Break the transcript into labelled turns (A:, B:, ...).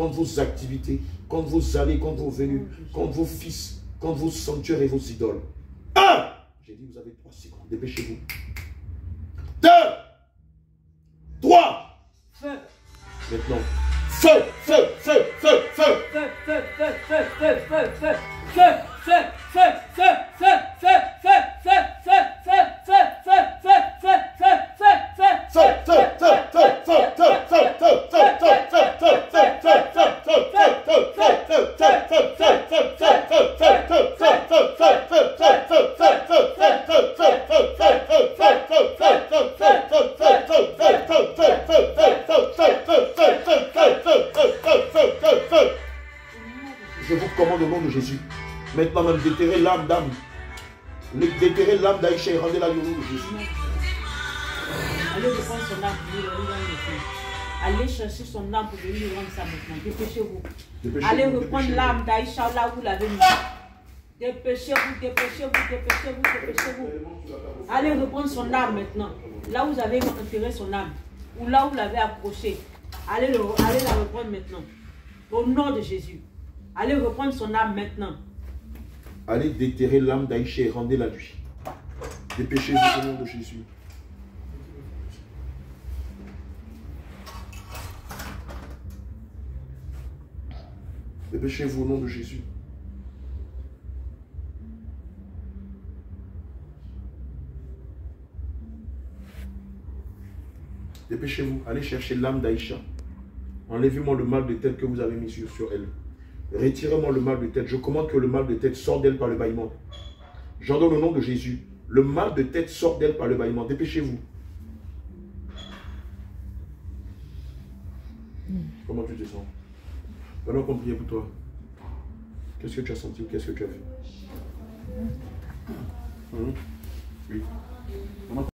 A: contre vos activités, contre vos allées, contre vos venues, contre vos fils, contre vos sanctuaires et vos idoles. 1. J'ai dit, vous avez 3 secondes. Dépêchez-vous. 2. 3.
B: Feu.
A: Maintenant. Feu, feu, feu, feu, feu.
B: Feu, feu, feu, feu, feu, feu, feu. Feu, feu, feu, feu, feu, feu, feu, feu, feu, feu,
A: Je vous commande au nom de Jésus. Maintenant même déterrer l'âme d'âme. Déterrer l'âme d'Aïcha et rendez-la au nom de Jésus.
B: Allez reprendre son âme pour lui rendre maintenant. Allez chercher son âme pour lui rendre ça maintenant. Dépêchez-vous. Allez reprendre l'âme d'Aïcha là où vous l'avez mis. Dépêchez-vous, dépêchez-vous, dépêchez-vous, dépêchez-vous. Allez reprendre son âme maintenant. Là où vous avez enterré son âme. Ou là où vous l'avez accroché. Allez la reprendre maintenant. Au nom de Jésus. Allez reprendre son âme maintenant.
A: Allez déterrer l'âme d'Aïcha et rendez-la lui. Dépêchez-vous au nom de Jésus. Dépêchez-vous au nom de Jésus. Dépêchez-vous, allez chercher l'âme d'Aïcha. Enlevez-moi le mal de tête que vous avez mis sur elle. Retirez-moi le mal de tête. Je commande que le mal de tête sorte d'elle par le bâillement. J'ordonne au nom de Jésus. Le mal de tête sort d'elle par le bâillement. Dépêchez-vous. Comment tu te sens? Pendant qu'on priait pour toi, qu'est-ce que tu as senti ou qu'est-ce que tu as vu? Oui.